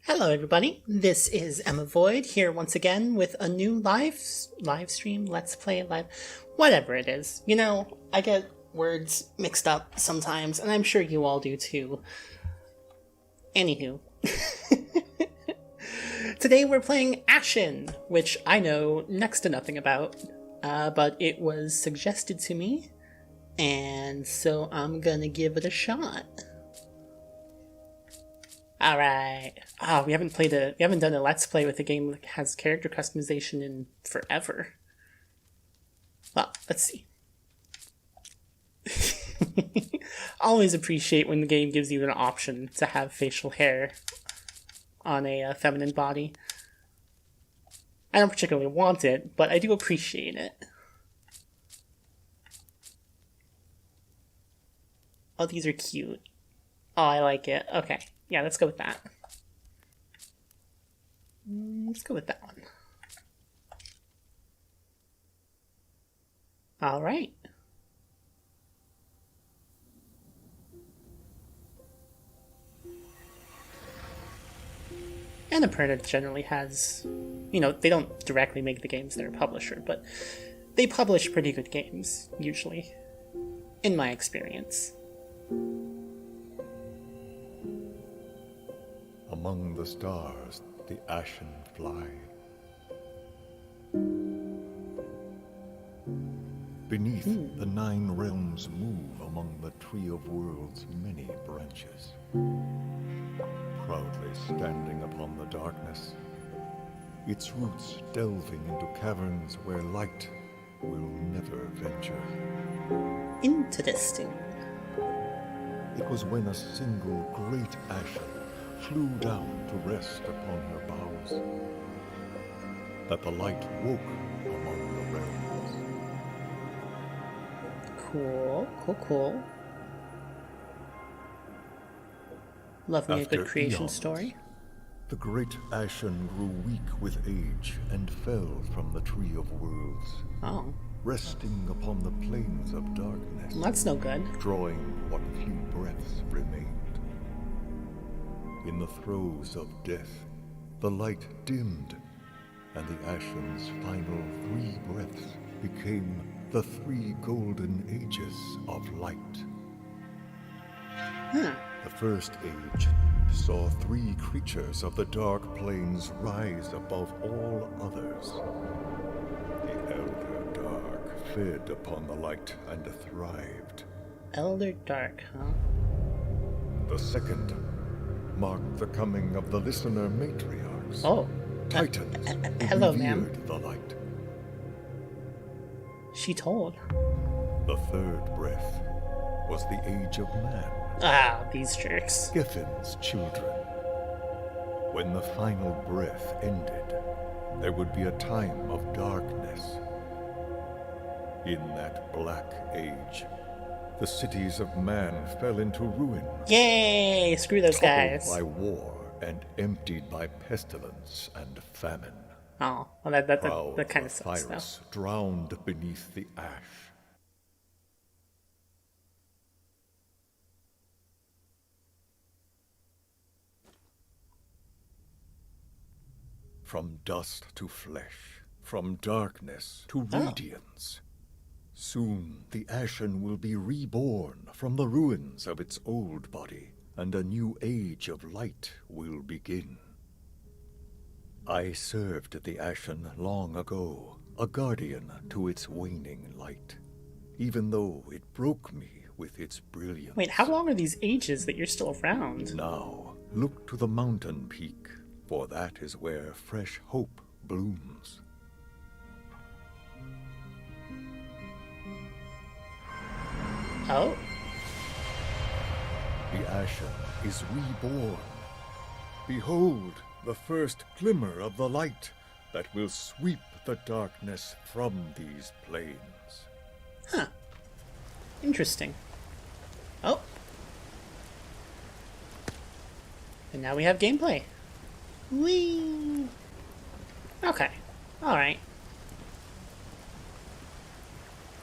Hello, everybody. This is emmavoid here once again with a new live stream, let's play live, whatever it is. You know, I get words mixed up sometimes, and I'm sure you all do too. Anywho, today we're playing Ashen, which I know next to nothing about, but it was suggested to me, and so I'm gonna give it a shot. Alright. We haven't done a let's play with a game that has character customization in forever. Well, let's see. Always appreciate when the game gives you an option to have facial hair on a feminine body. I don't particularly want it, but I do appreciate it. Oh, these are cute. Oh, I like it. Okay. Yeah, let's go with that. Let's go with that one. All right. Annapurna generally has, you know, they don't directly make the games they're a publisher, but they publish pretty good games, usually, in my experience. Among the stars, the Ashen fly. Beneath, the 9 realms move among the Tree of Worlds' many branches. Proudly standing upon the darkness, its roots delving into caverns where light will never venture. Interesting. It was when a single great Ashen flew down to rest upon her boughs that the light woke among the realms. Cool. Love me a good After creation eons, story. The great Ashen grew weak with age and fell from the Tree of Worlds, Oh, resting upon the plains of darkness, that's no good. drawing what few breaths remained. In the throes of death, the light dimmed, and the Ashen's final 3 breaths became the 3 golden ages of light. The first age saw 3 creatures of the dark plains rise above all others. The Elder Dark fed upon the light and thrived. Elder Dark, huh? The second marked the coming of the listener matriarchs. Oh. Titans who hello, revered ma'am. the light. She told. The third breath was the age of man, Ah, these jerks. Geffin's children. When the final breath ended, there would be a time of darkness. In that black age, the cities of man fell into ruin. Yay! Screw those guys. Toppled by war and emptied by pestilence and famine. Oh, well that Proud kind of sucks, though. Epirus drowned beneath the ash. From dust to flesh, from darkness to radiance. Soon the Ashen will be reborn from the ruins of its old body, and a new age of light will begin. I served the Ashen long ago, a guardian to its waning light, even though it broke me with its brilliance. Wait, how long are these ages that you're still around? Now, look to the mountain peak, for that is where fresh hope blooms. Oh? The Ashen is reborn. Behold the first glimmer of the light that will sweep the darkness from these plains. Huh. Interesting. Oh. And now we have gameplay. Whee! Okay. Alright.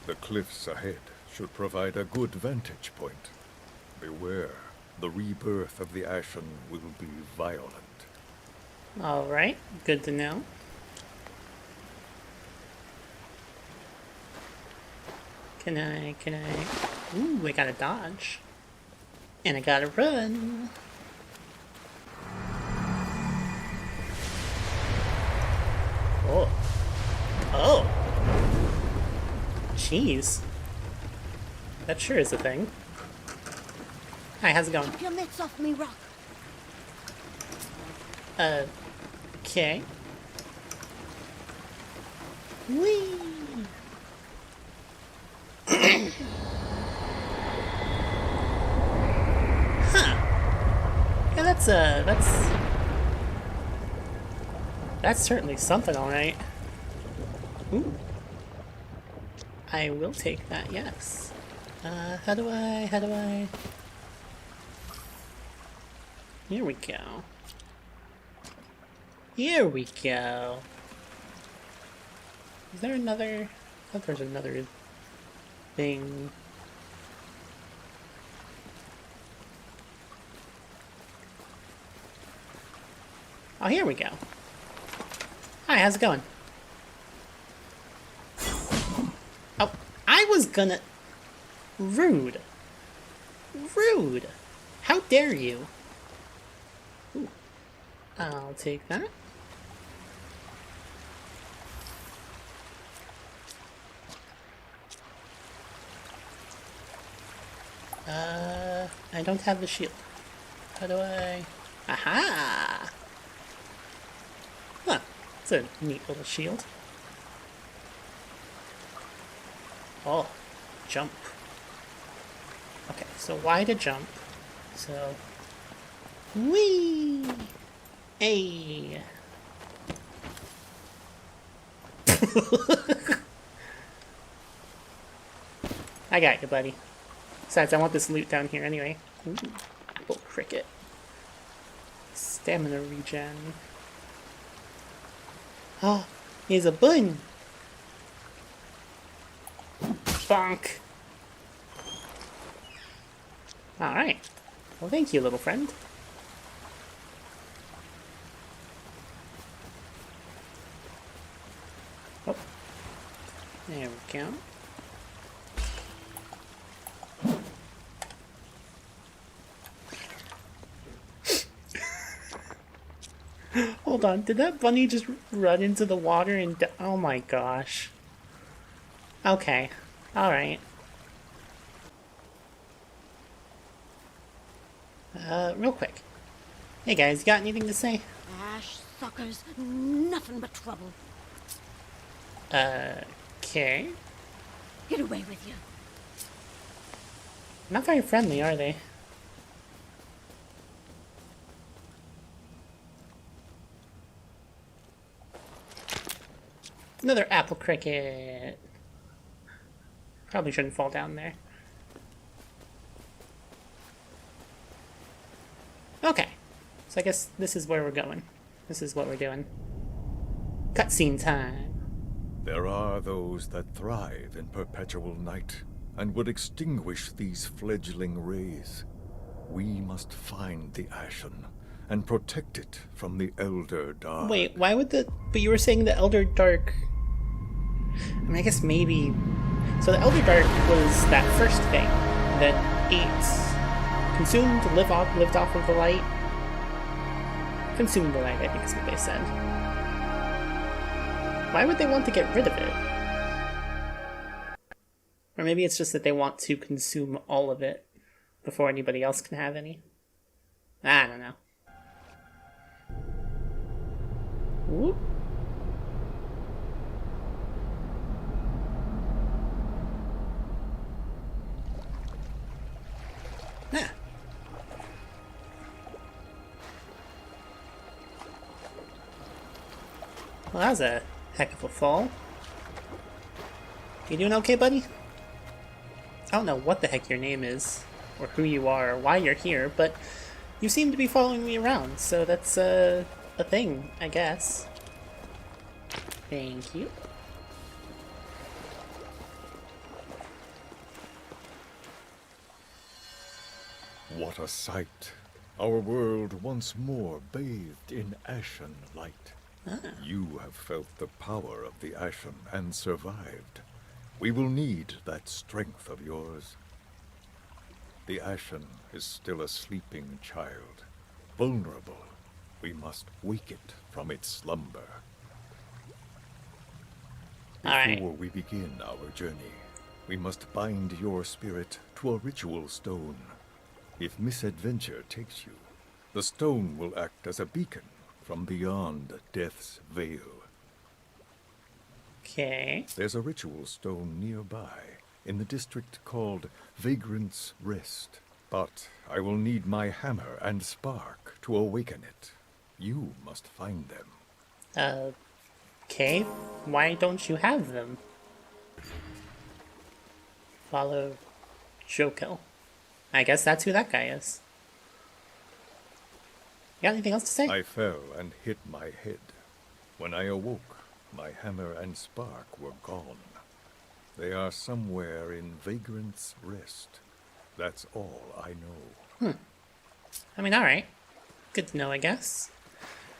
The cliffs ahead should provide a good vantage point. Beware, the rebirth of the Ashen will be violent. Alright, good to know. Can I... Ooh, I gotta dodge. And I gotta run. Oh. Oh. Jeez. That sure is a thing. Hi, how's it going? Keep your mitts off me, Rock. Okay. Whee! Huh. Yeah, that's certainly something, alright. Ooh. I will take that, yes. How do I... Here we go. Here we go. Is there another... I thought there's another thing. Oh, here we go. Hi, how's it going? Oh, I was gonna... Rude. Rude. How dare you? Ooh. I'll take that. I don't have the shield. How do I... Aha! Huh. It's a neat little shield. Oh. Jump. Okay, so Y to jump. So... Whee! Hey! I got you, buddy. Besides, I want this loot down here anyway. Ooh, apple cricket. Stamina regen. Oh, here's a bun! Bonk! Alright. Well, thank you, little friend. Oh. There we go. Hold on, did that bunny just run into the water and oh my gosh. Okay, alright. Real quick. Hey guys, you got anything to say? Ash suckers, nothing but trouble. Okay. Get away with you. Not very friendly, are they? Another apple cricket. Probably shouldn't fall down there. Okay. So I guess this is where we're going. This is what we're doing. Cutscene time. There are those that thrive in perpetual night and would extinguish these fledgling rays. We must find the Ashen and protect it from the Elder Dark. Wait, why would the... But you were saying the Elder Dark... I mean, I guess maybe... So the Elder Dark was that first thing that ate... Consumed, lived off of the light. Consumed the light, I think is what they said. Why would they want to get rid of it? Or maybe it's just that they want to consume all of it before anybody else can have any. I don't know. Whoop. Ah. Well, that was a heck of a fall. You doing okay, buddy? I don't know what the heck your name is, or who you are, or why you're here, but you seem to be following me around, so that's a thing, I guess. Thank you. What a sight. Our world once more bathed in ashen light. You have felt the power of the Ashen and survived. We will need that strength of yours. The Ashen is still a sleeping child, vulnerable. We must wake it from its slumber. All right. Before we begin our journey, we must bind your spirit to a ritual stone. If misadventure takes you, the stone will act as a beacon from beyond death's veil. Okay. There's a ritual stone nearby, in the district called Vagrant's Rest. But I will need my hammer and spark to awaken it. You must find them. Okay. Why don't you have them? Follow Joko. I guess that's who that guy is. You got anything else to say? I fell and hit my head. When I awoke, my hammer and spark were gone. They are somewhere in Vagrant's Rest. That's all I know. I mean, alright. Good to know, I guess.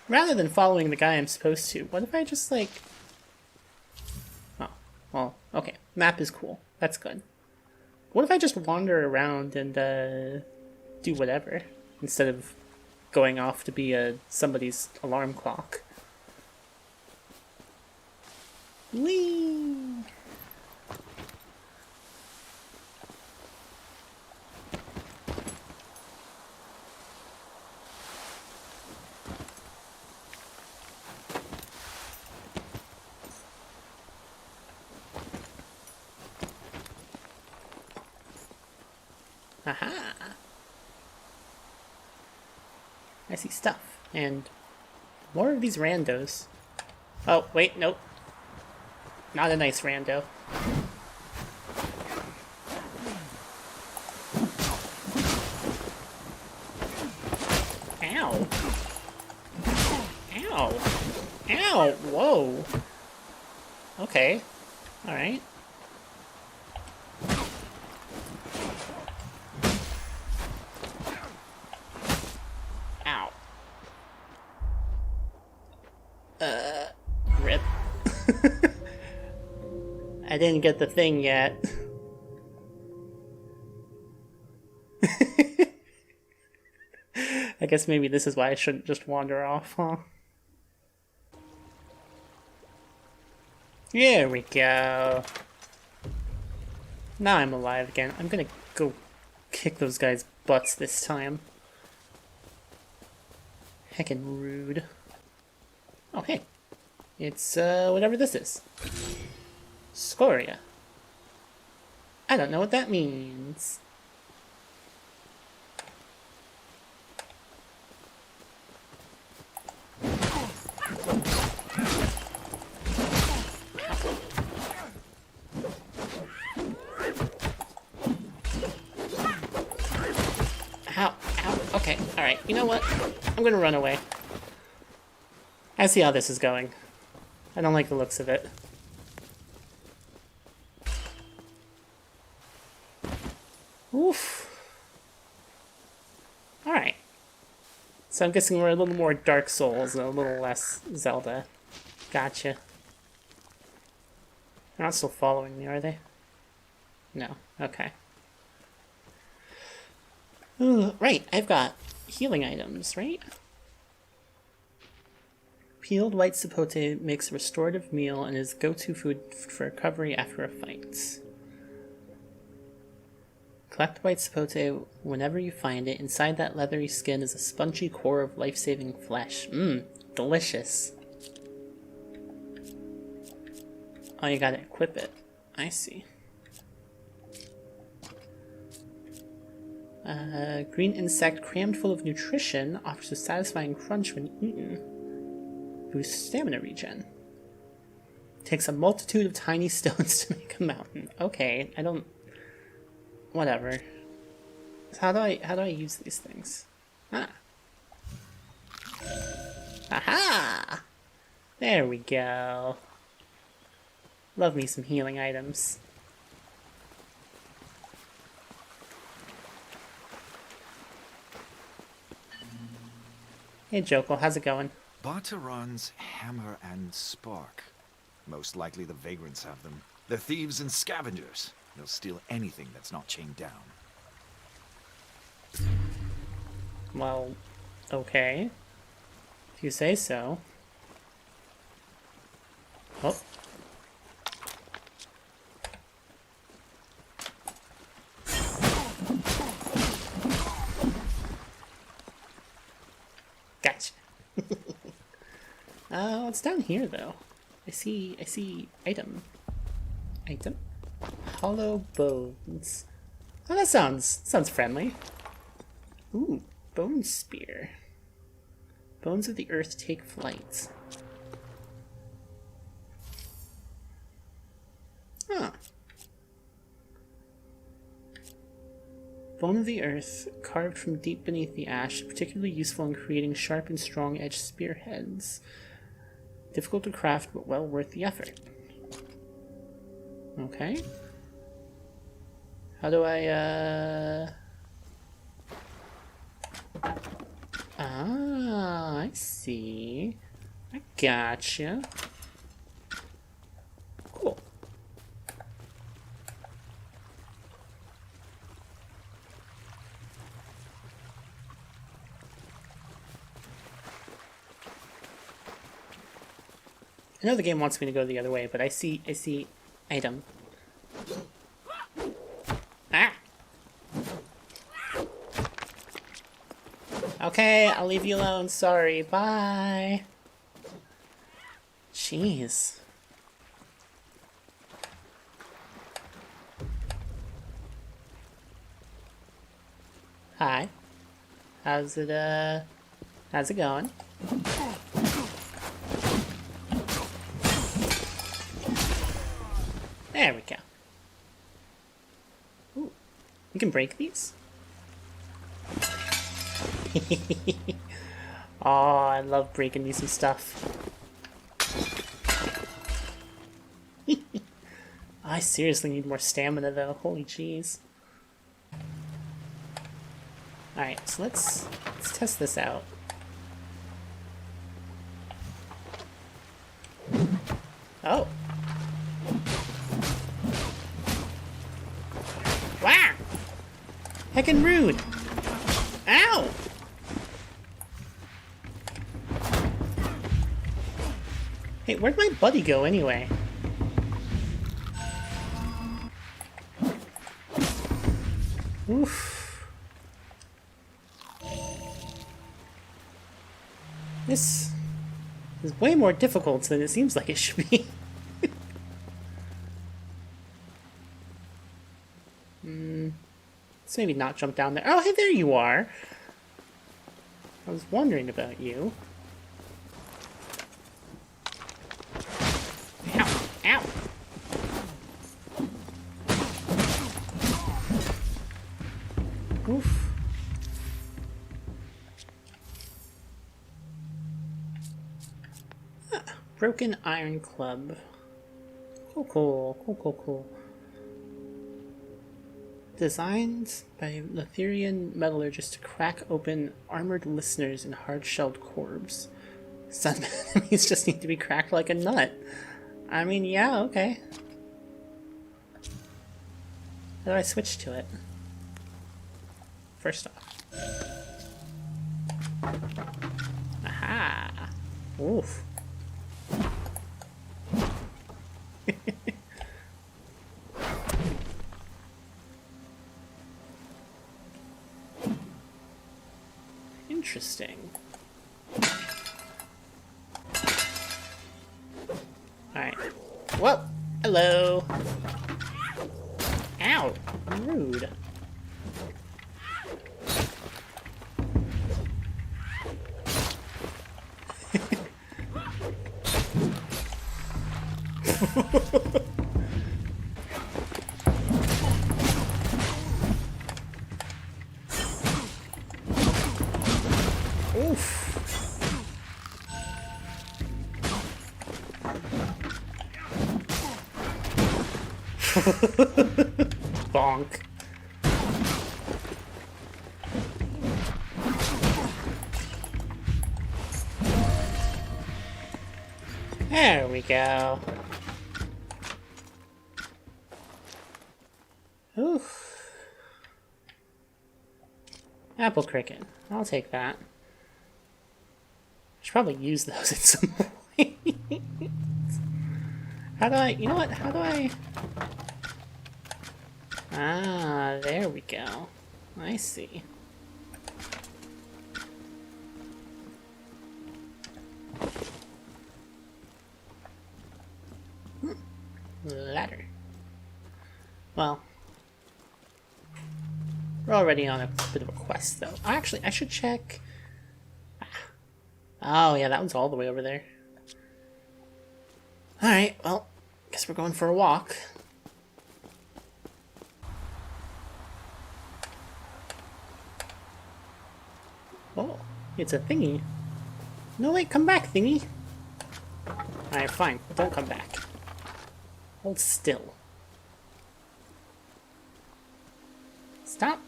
Rather than following the guy I'm supposed to, what if I just, like... Oh, well, okay. Map is cool. That's good. What if I just wander around and, do whatever, instead of going off to be somebody's alarm clock? Whee! Aha! I see stuff. And more of these randos. Oh, wait, nope. Not a nice rando. Ow! Ow! Ow! Whoa! Okay. Alright. Ow. Rip. I didn't get the thing yet. I guess maybe this is why I shouldn't just wander off, huh? There we go. Now I'm alive again. I'm gonna go kick those guys' butts this time. Heckin' rude. Oh, hey. It's, whatever this is. Scoria. I don't know what that means. Ow, ow, okay, alright, you know what? I'm gonna run away. I see how this is going. I don't like the looks of it. Oof. Alright. So I'm guessing we're a little more Dark Souls and a little less Zelda. Gotcha. They're not still following me, are they? No. Okay. Ooh, right, I've got healing items, right? Peeled white sapote makes a restorative meal and is go-to food for recovery after a fight. Collect white sapote whenever you find it. Inside that leathery skin is a spongy core of life-saving flesh. Mmm, delicious. Oh, you gotta equip it. I see. Green insect crammed full of nutrition offers a satisfying crunch when eaten. Boosts stamina regen. Takes a multitude of tiny stones to make a mountain. Okay, I don't... Whatever. So how do I use these things? Ah. Aha! There we go. Love me some healing items. Hey, Joko, how's it going? Barteron's hammer and spark. Most likely the vagrants have them. They're thieves and scavengers. They'll steal anything that's not chained down. Well, okay. If you say so. Oh. Gotcha. What's down here though? I see item. Item? Hollow bones. Oh, that sounds friendly. Ooh, bone spear. Bones of the earth take flight. Huh. Bone of the earth, carved from deep beneath the ash, particularly useful in creating sharp and strong-edged spearheads. Difficult to craft, but well worth the effort. Okay. How do I, Ah, I see. I gotcha. Cool. I know the game wants me to go the other way, but I see item. Ah! Okay, I'll leave you alone. Sorry. Bye. Jeez. Hi. How's it going? There we go. Ooh. We can break these? Oh, I love breaking me some stuff. I seriously need more stamina though. Holy jeez. Alright, so let's test this out. Oh. Wow! Heckin' rude! Ow! Hey, where'd my buddy go anyway? Oof. This is way more difficult than it seems like it should be. Let's maybe not jump down there. Oh, hey, there you are! I was wondering about you. Ow! Ow! Oof. Ah, broken iron club. Cool. Designed by Letherian metallurgists to crack open armored listeners and hard-shelled corbs. Some enemies just need to be cracked like a nut. I mean, yeah, okay. How do I switch to it? First off. Aha! Oof. Interesting. Alright. Whoa! Hello! Ow! Rude. Oof. Bonk. There we go. Oof. Apple cricket. I'll take that. Should probably use those in some point. How do I... You know what? How do I... Ah, there we go. I see. Ladder. Well, we're already on a bit of a quest, though. Actually, I should check... Oh, yeah, that one's all the way over there. Alright, well, guess we're going for a walk. Oh, it's a thingy. No, wait, come back, thingy. Alright, fine. Don't come back. Hold still. Stop.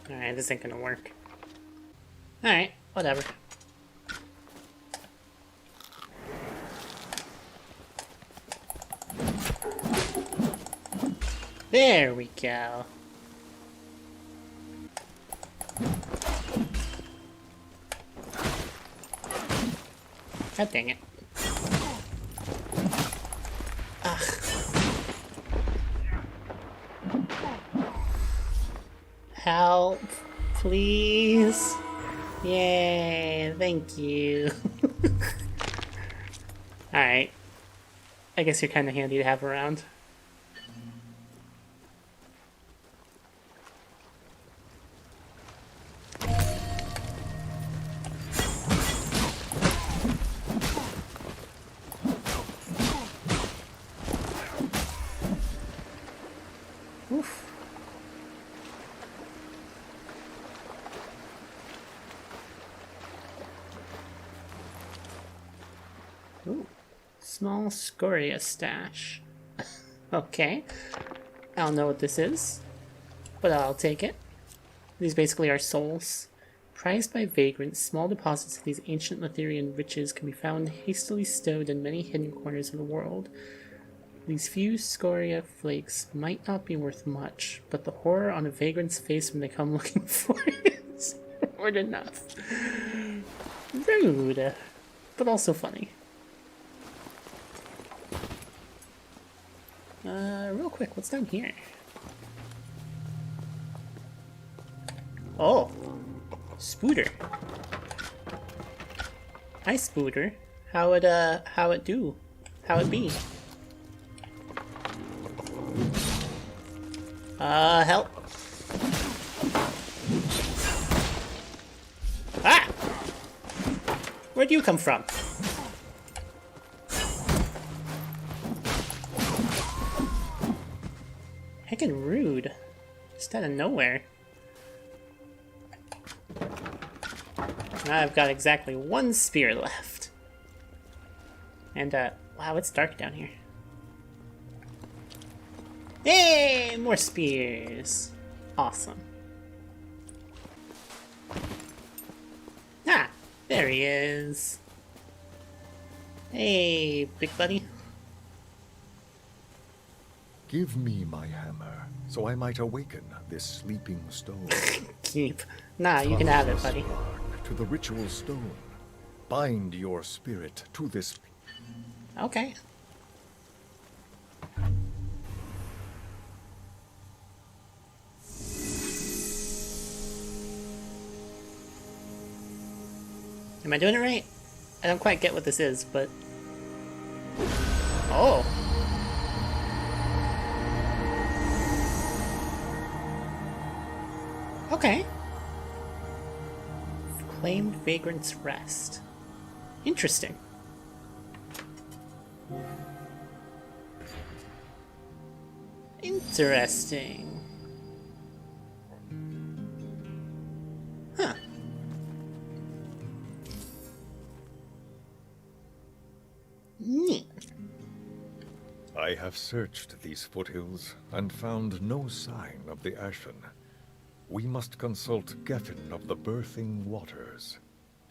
Alright, this ain't gonna work. Alright, whatever. There we go. God dang it. Ugh. Help, please. Yay, thank you. Alright. I guess you're kind of handy to have around. Oof. Ooh. Small scoria stash. Okay. I don't know what this is, but I'll take it. These basically are souls. Prized by vagrants, small deposits of these ancient Letherian riches can be found hastily stowed in many hidden corners of the world. These few scoria flakes might not be worth much, but the horror on a vagrant's face when they come looking for it is hard enough. Rude, but also funny. Real quick, what's down here? Oh, Spooter. Hi, Spooter. How it do? How it be? Help. Ah! Where'd you come from? Heckin' rude. Just out of nowhere. Now I've got exactly one spear left. And, wow, it's dark down here. Yay! More spears. Awesome. Ah! There he is. Hey, big buddy. Give me my hammer, so I might awaken this sleeping stone. Keep. Nah, you can have it, buddy. To the ritual stone. Bind your spirit to this. Okay. Am I doing it right? I don't quite get what this is, but... Oh! Okay. Claimed Vagrant's Rest. Interesting. Interesting. Huh. Neat. I have searched these foothills and found no sign of the Ashen. We must consult Geffen of the Birthing Waters.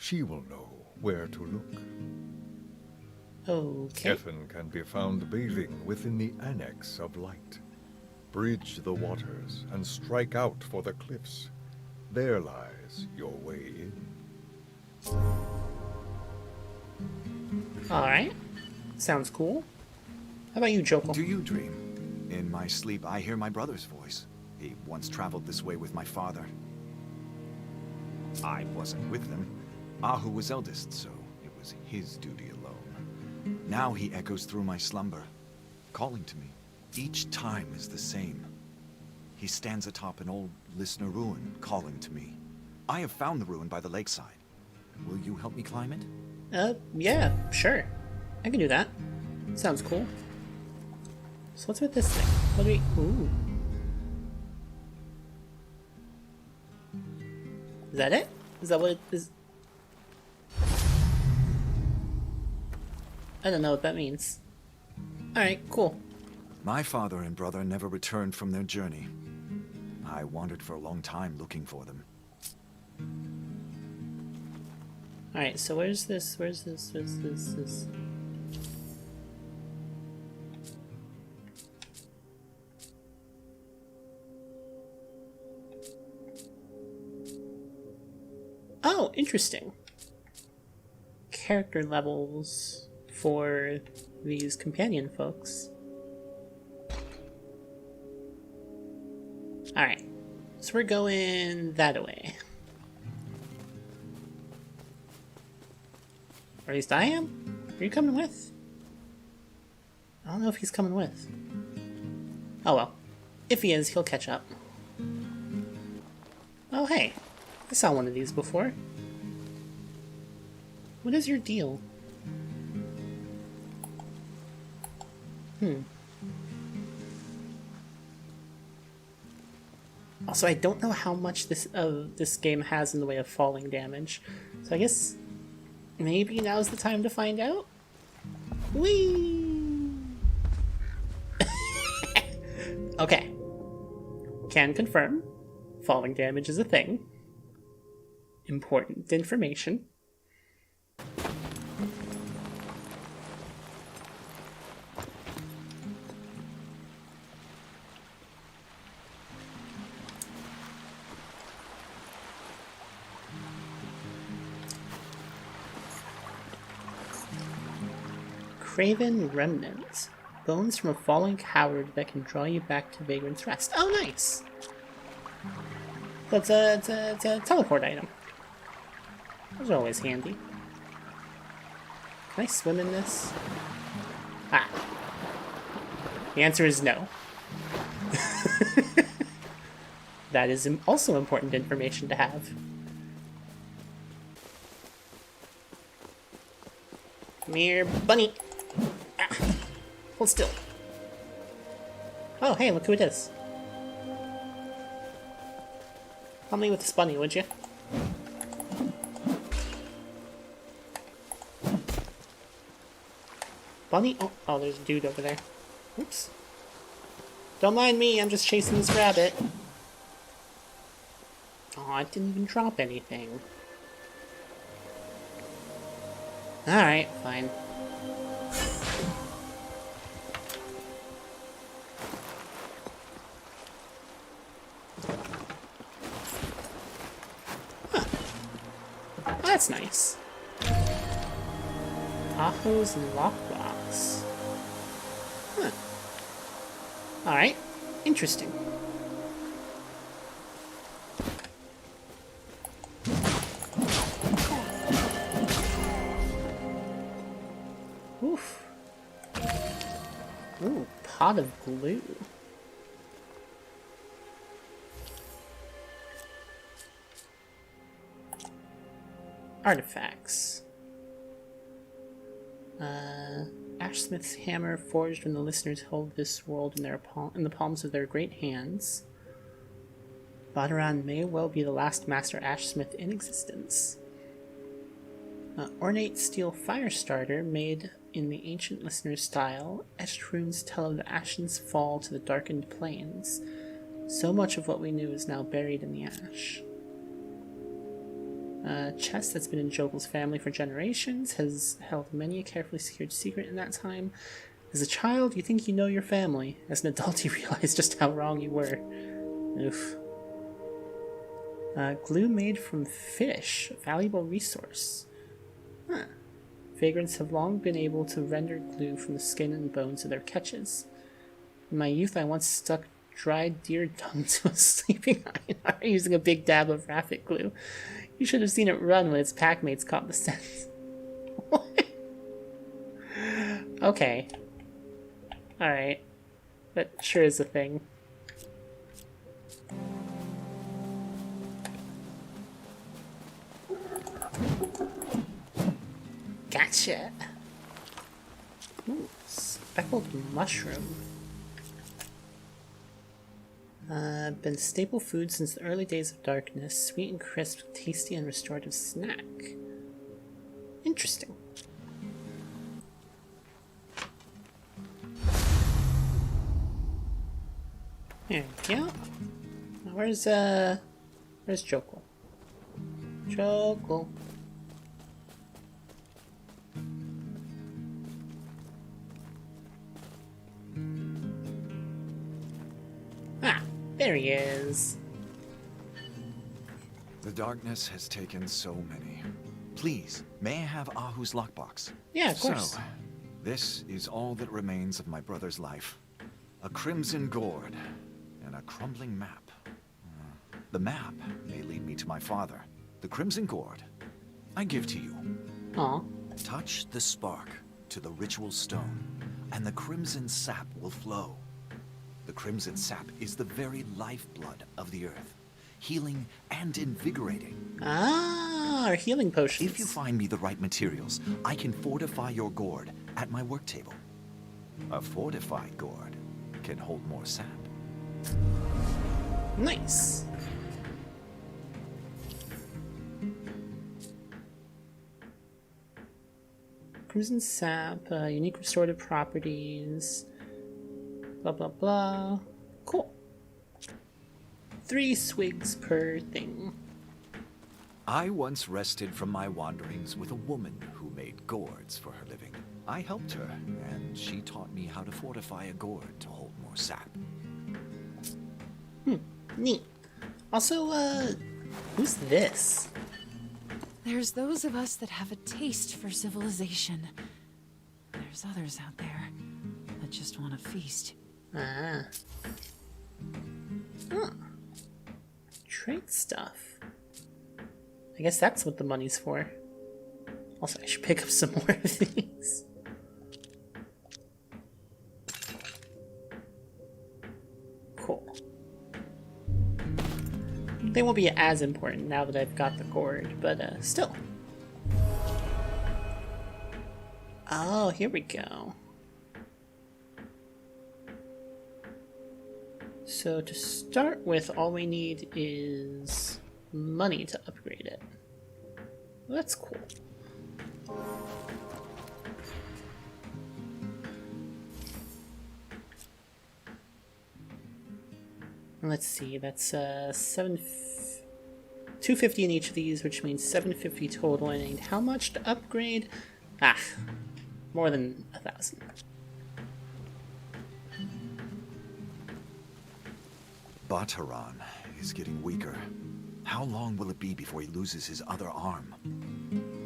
She will know where to look. Okay. Gethin can be found bathing within the Annex of Light. Bridge the waters and strike out for the cliffs. There lies your way in. Alright. Sounds cool. How about you, Jokel? Do you dream? In my sleep, I hear my brother's voice. He once traveled this way with my father. I wasn't with them. Ahu was eldest, so it was his duty alone. Now he echoes through my slumber, calling to me. Each time is the same. He stands atop an old listener ruin, calling to me. I have found the ruin by the lakeside. Will you help me climb it? Yeah, sure. I can do that. Sounds cool. So what's with this thing? What do we... Ooh. Is that it? Is that what it is? I don't know what that means. Alright, cool. My father and brother never returned from their journey. I wandered for a long time looking for them. Alright, so where's this? Where's this? Oh, interesting. Character levels for these companion folks. Alright, so we're going that way. Or at least I am? Are you coming with? I don't know if he's coming with. Oh well. If he is, he'll catch up. Oh hey, I saw one of these before. What is your deal? Also, I don't know how much this game has in the way of falling damage, so I guess maybe now's the time to find out? Whee! Okay. Can confirm. Falling damage is a thing. Important information. Craven Remnant. Bones from a fallen coward that can draw you back to Vagrant's Rest. Oh, nice! So it's a teleport item. Those are always handy. Can I swim in this? Ah. The answer is no. That is also important information to have. Come here, bunny! Ah. Hold still. Oh, hey, look who it is. Help me with this bunny, would you? Bunny? Oh, there's a dude over there. Oops. Don't mind me, I'm just chasing this rabbit. Oh, it didn't even drop anything. Alright, fine. Huh. That's nice. Ahu's lockbox. Huh. Alright. Interesting. Oof. Ooh, pot of glue. Artifacts. Ashsmith's hammer forged when the listeners hold this world in the palms of their great hands. Badaran may well be the last master Ashsmith in existence. Ornate steel fire starter made in the ancient listener style. Etched runes tell of the Ashen's fall to the darkened plains. So much of what we knew is now buried in the ash. A chest that's been in Jokel's family for generations has held many a carefully secured secret in that time. As a child, you think you know your family. As an adult, you realize just how wrong you were. Oof. Glue made from fish, a valuable resource. Huh. Vagrants have long been able to render glue from the skin and bones of their catches. In my youth, I once stuck dried deer dung to a sleeping hyena using a big dab of rabbit glue. You should have seen it run when its packmates caught the scent. What? Okay. Alright. That sure is a thing. Gotcha! Ooh, speckled mushroom. Been a staple food since the early days of darkness. Sweet and crisp, tasty and restorative snack. Interesting. There we go. Now where's Jokel? Jokel. There he is. The darkness has taken so many. Please, may I have Ahu's lockbox? Yeah, of course. So, this is all that remains of my brother's life. A crimson gourd and a crumbling map. The map may lead me to my father. The crimson gourd, I give to you. Aw. Touch the spark to the ritual stone, and the crimson sap will flow. The crimson sap is the very lifeblood of the earth, healing and invigorating. Ah, our healing potions. If you find me the right materials, I can fortify your gourd at my work table. A fortified gourd can hold more sap. Nice. Crimson sap, unique restorative properties. Blah, blah, blah. Cool. 3 swigs per thing. I once rested from my wanderings with a woman who made gourds for her living. I helped her, and she taught me how to fortify a gourd to hold more sap. Neat. Also, who's this? There's those of us that have a taste for civilization. There's others out there that just want to feast. Ah. Huh. Trade stuff. I guess that's what the money's for. Also, I should pick up some more of these. Cool. They won't be as important now that I've got the gourd, but still. Oh, here we go. So to start with, all we need is money to upgrade it. Well, that's cool. Let's see, that's 250 in each of these, which means 750 total. And I need how much to upgrade? Ah, more than 1,000. Bataran is getting weaker. How long will it be before he loses his other arm?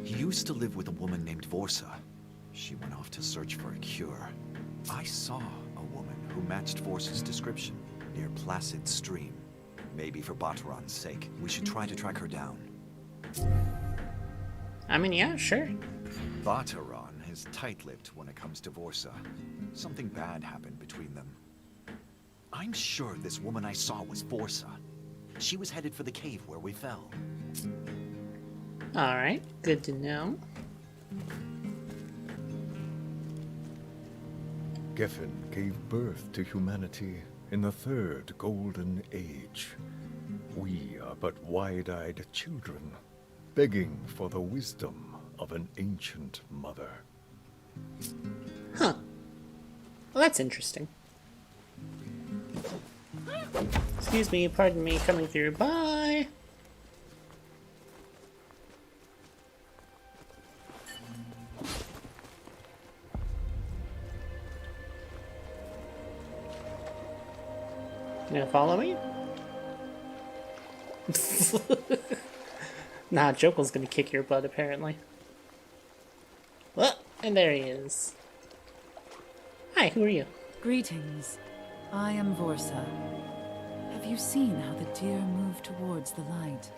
He used to live with a woman named Vorsa. She went off to search for a cure. I saw a woman who matched Vorsa's description near Placid Stream. Maybe for Bataran's sake, we should try to track her down. I mean, yeah, sure. Bataran is tight-lipped when it comes to Vorsa. Something bad happened between them. I'm sure this woman I saw was Vorsa. She was headed for the cave where we fell. Alright, good to know. Geffen gave birth to humanity in the Third Golden Age. We are but wide-eyed children, begging for the wisdom of an ancient mother. Huh. Well, that's interesting. Excuse me, pardon me, coming through. Bye! You gonna follow me? Nah, Jokel's gonna kick your butt, apparently. Well, and there he is. Hi, who are you? Greetings. I am Vorsa. Have you seen how the deer move towards the light?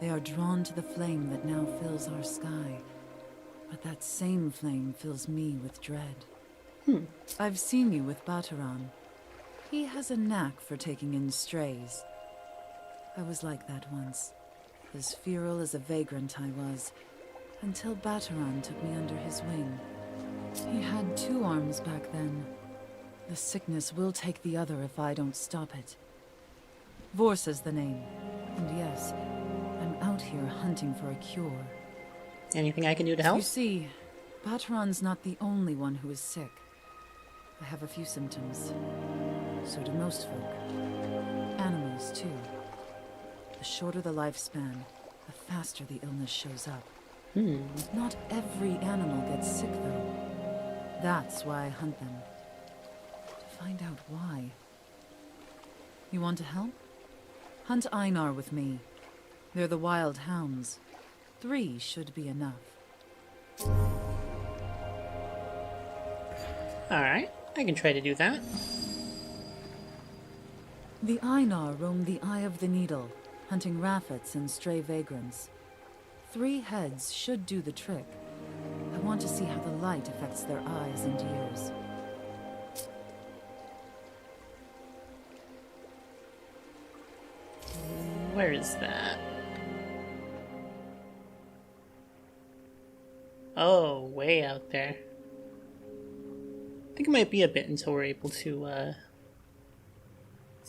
They are drawn to the flame that now fills our sky. But that same flame fills me with dread. I've seen you with Bataran. He has a knack for taking in strays. I was like that once. As feral as a vagrant I was, until Bataran took me under his wing. He had 2 arms back then. The sickness will take the other if I don't stop it. Vorsa's the name. And yes, I'm out here hunting for a cure. Anything I can do to help? You see, Bataran's not the only one who is sick. I have a few symptoms. So do most folk. Animals, too. The shorter the lifespan, the faster the illness shows up. Not every animal gets sick, though. That's why I hunt them. To find out why. You want to help? Hunt Einar with me. They're the wild hounds. 3 should be enough. Alright, I can try to do that. The Einar roam the Eye of the Needle, hunting raffets and stray vagrants. 3 heads should do the trick. I want to see how the light affects their eyes and ears. Where is that? Oh, way out there. I think it might be a bit until we're able to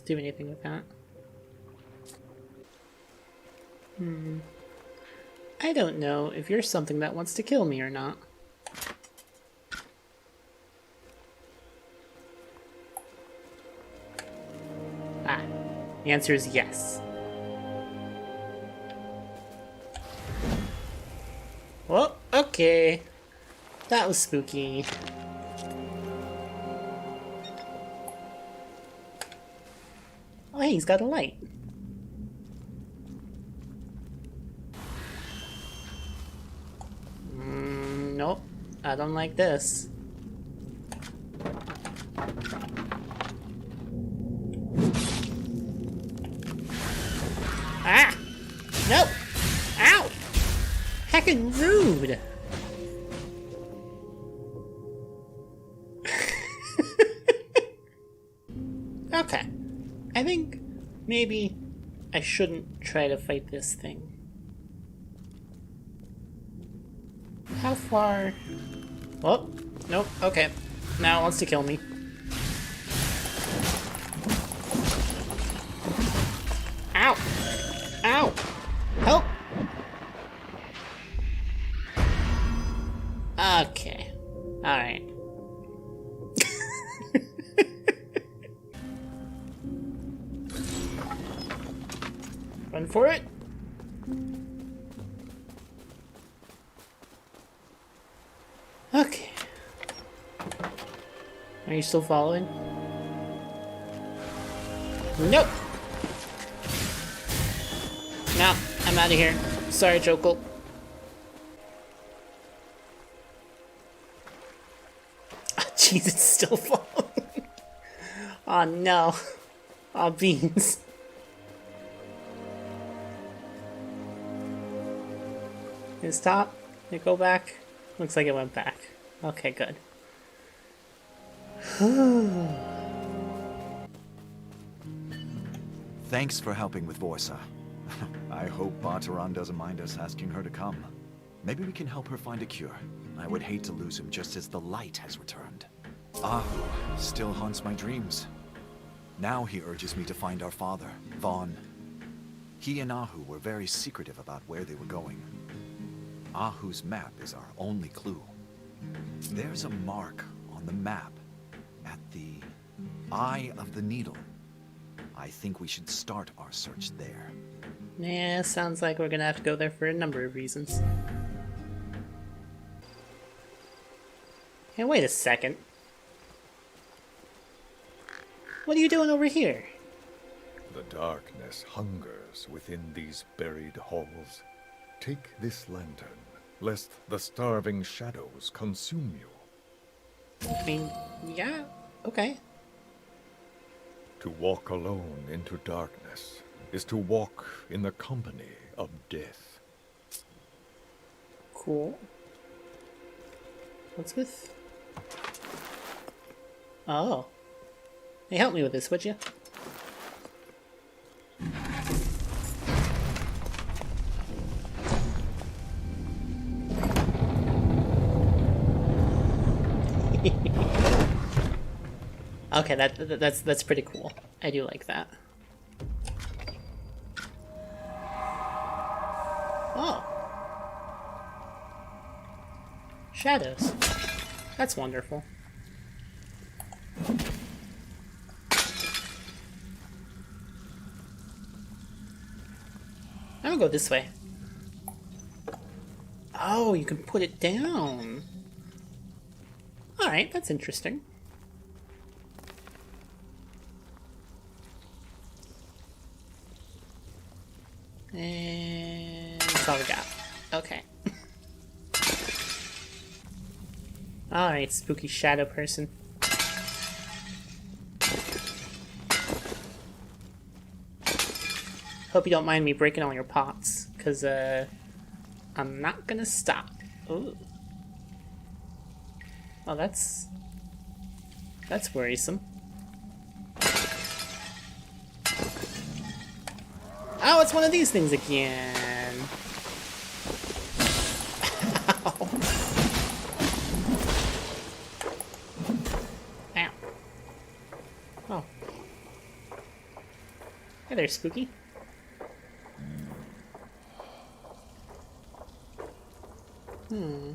do anything with that. I don't know if you're something that wants to kill me or not. Ah, the answer is yes. Well, okay. That was spooky. Oh, hey, he's got a light. Nope. I don't like this. Ah! Nope! Ow! Heckin' rude! Okay. I think maybe I shouldn't try to fight this thing. How far? Oh, nope, okay. Now it wants to kill me. Ow! Ow! Help! Okay. Alright. Run for it. Okay. Are you still following? Nope. No, I'm out of here. Sorry, Jokel. Oh, jeez, it's still following. Oh no. Oh, beans. Did it stop? Did it go back? Looks like it went back. Okay, good. Thanks for helping with Vorsa. I hope Bataran doesn't mind us asking her to come. Maybe we can help her find a cure. I would hate to lose him just as the light has returned. Ahu still haunts my dreams. Now he urges me to find our father, Vaughn. He and Ahu were very secretive about where they were going. Ahu's map is our only clue. There's a mark on the map at the Eye of the Needle. I think we should start our search there. Yeah, sounds like we're gonna have to go there for a number of reasons. Hey, wait a second. What are you doing over here? The darkness hungers within these buried halls. Take this lantern, lest the starving shadows consume you. I mean, yeah, okay. To walk alone into darkness is to walk in the company of death. Cool. What's with... Oh. Hey, help me with this, would you? Okay, that's pretty cool. I do like that. Oh. Shadows. That's wonderful. I'm gonna go this way. Oh, you can put it down. Alright, that's interesting. And that's all we got. Okay. Alright, spooky shadow person. Hope you don't mind me breaking all your pots, because, I'm not gonna stop. Ooh. Oh, that's worrisome. Oh, it's one of these things again. Ow. Ow. Oh. Hey there, Spooky. Oh.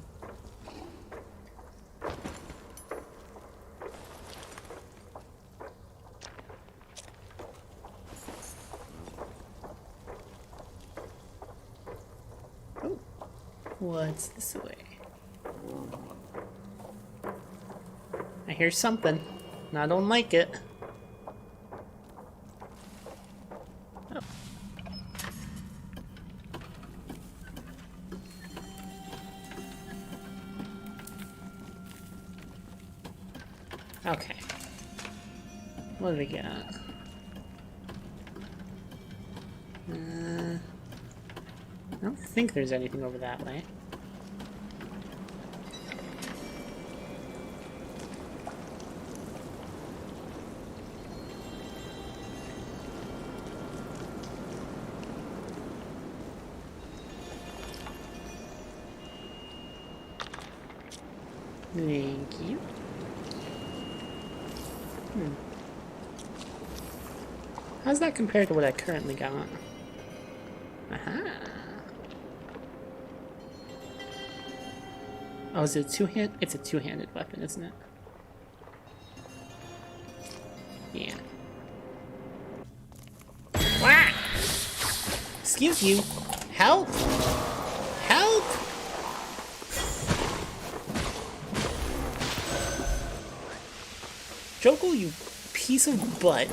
What's this way? I hear something, and I don't like it. Oh. Okay. What do we got? I don't think there's anything over that way. Thank you. How's that compared to what I currently got? Aha. Oh, is it a two-hand? It's a two-handed weapon, isn't it? Yeah. Wah! Excuse you. Help! Help! Joko, you piece of butt.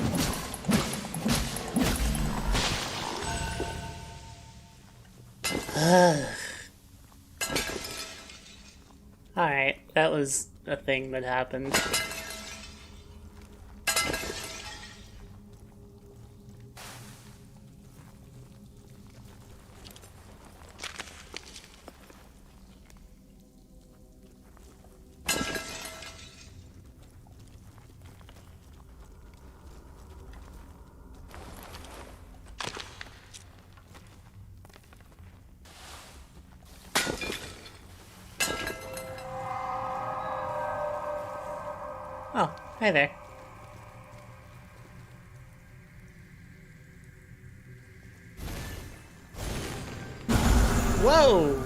Alright, that was a thing that happened. Oh, hi there. Whoa!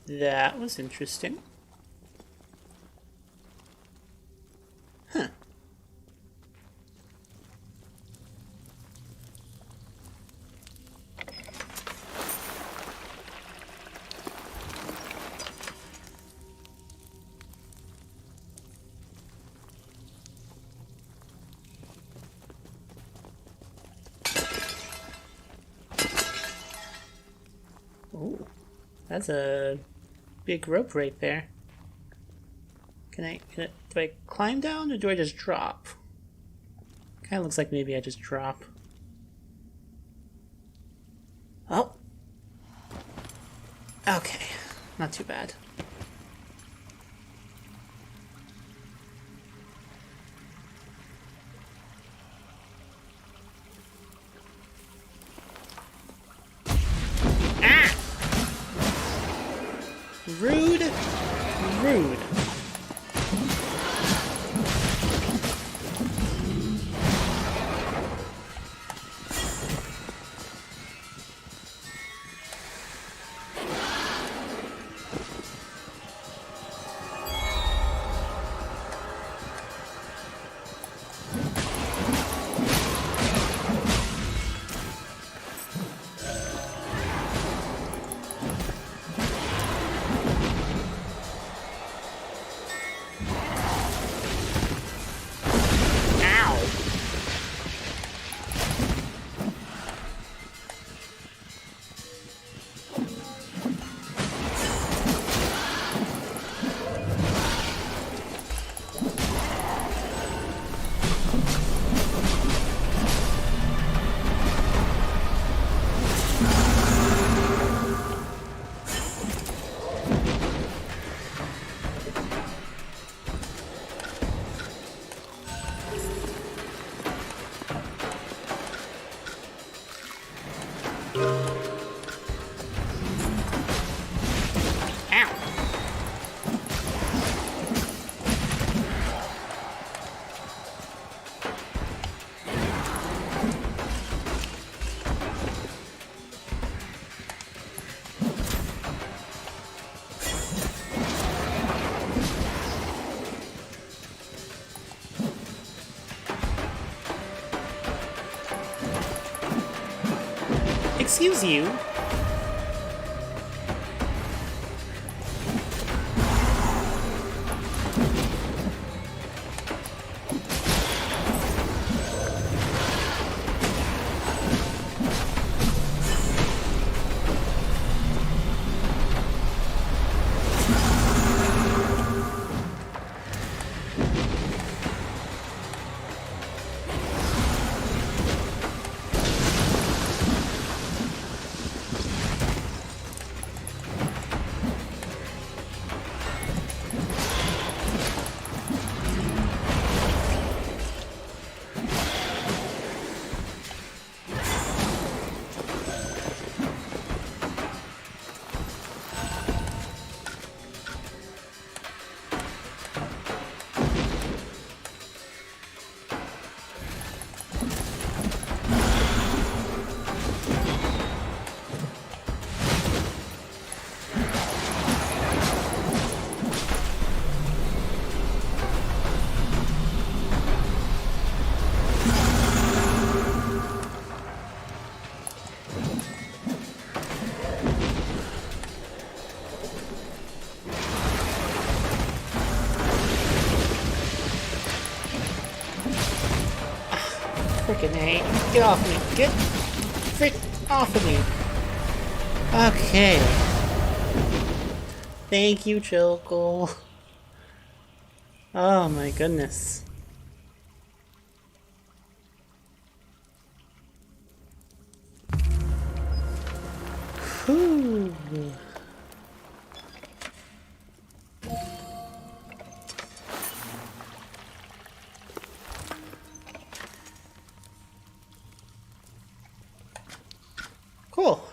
That was interesting. Huh. Ooh, that's a big rope right there. Do I climb down or do I just drop? Kind of looks like maybe I just drop. Oh. Okay, not too bad. Ah! Rude. Rude. Excuse you. Frickin' A. Get off me. Get frick off of me. Okay. Thank you, Chilkle. Oh my goodness. Whew. Cool.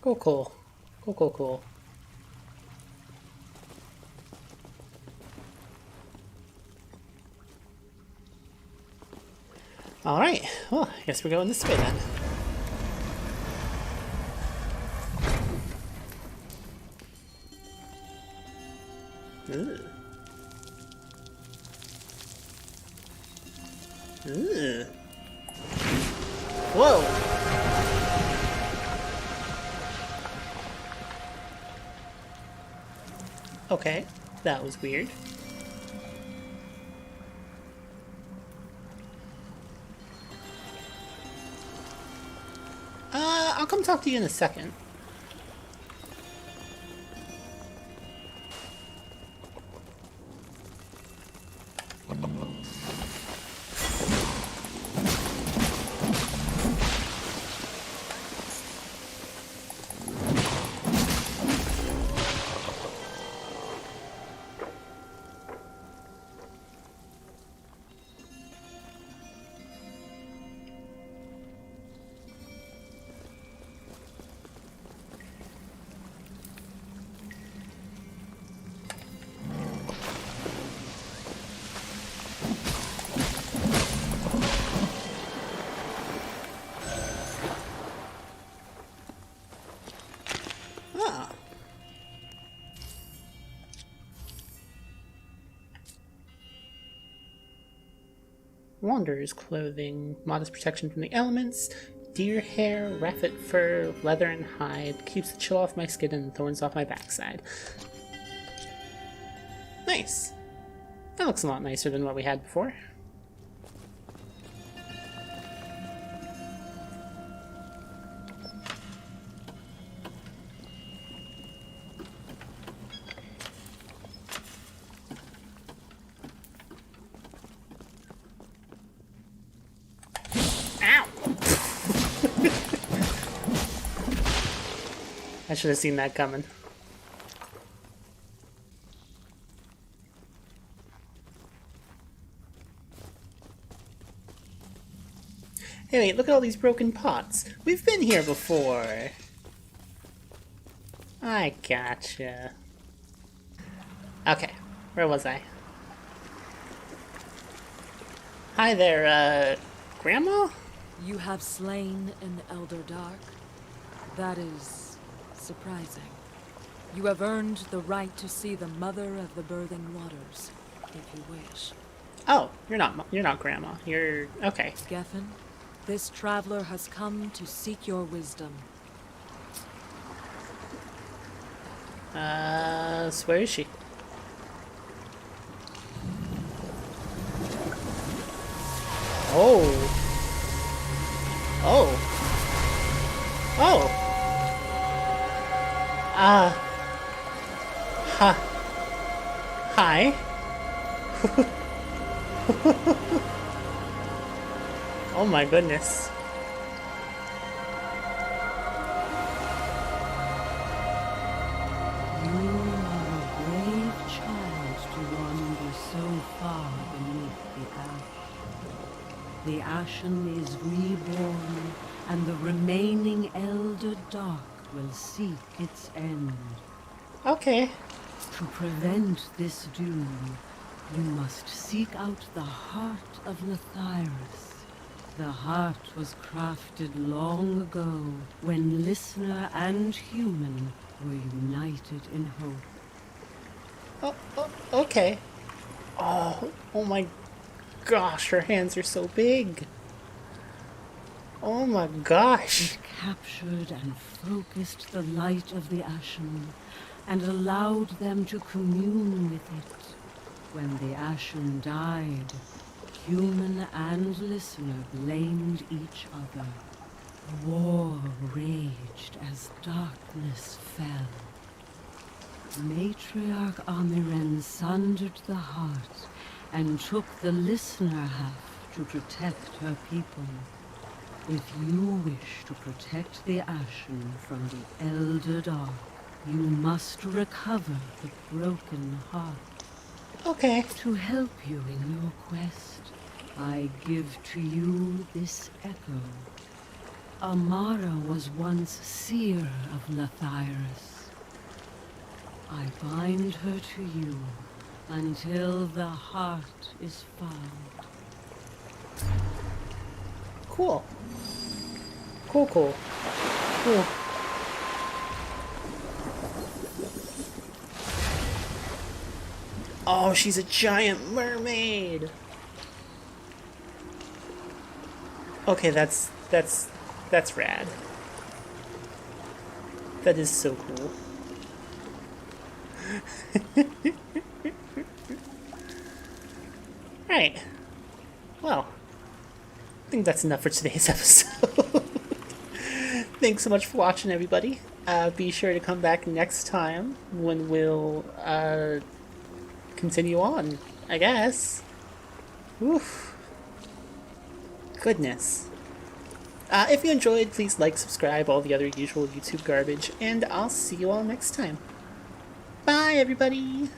Cool, cool. Cool, cool, cool. Alright. Well, I guess we're going this way then. Ooh. Ooh. Whoa! Okay, that was weird. I'll come talk to you in a second. Wanderer's clothing. Modest protection from the elements. Deer hair, raffet fur, leather and hide. Keeps the chill off my skin and the thorns off my backside. Nice. That looks a lot nicer than what we had before. I should have seen that coming. Hey, wait, look at all these broken pots. We've been here before. I gotcha. Okay, where was I? Hi there, Grandma? You have slain an Elder Dark. That is surprising. You have earned the right to see the Mother of the Birthing Waters, if you wish. Oh, you're not Grandma. You're okay. Geffen, this traveler has come to seek your wisdom. So where is she? Oh. Oh. Oh. Hi. Oh my goodness. You are a brave child to wander so far beneath the ash. The Ashen is reborn, and the remaining Elder Dark will seek its end. Okay. To prevent this doom, you must seek out the heart of Lethyrus. The heart was crafted long ago, when listener and human were united in hope. Okay. Oh my gosh, her hands are so big. Oh my gosh. It captured and focused the light of the Ashen, and allowed them to commune with it. When the Ashen died, human and listener blamed each other. War raged as darkness fell. Matriarch Amiren sundered the heart and took the listener half to protect her people. If you wish to protect the Ashen from the Elder Dark, you must recover the broken heart. Okay. To help you in your quest, I give to you this echo. Amara was once seer of Lethyrus. I bind her to you until the heart is found. Cool. Cool. Oh, she's a giant mermaid. Okay, that's rad. That is so cool. Right. Well, I think that's enough for today's episode. Thanks so much for watching, everybody. Be sure to come back next time when we'll continue on, I guess. Oof. Goodness. If you enjoyed, please like, subscribe, all the other usual YouTube garbage, and I'll see you all next time. Bye, everybody!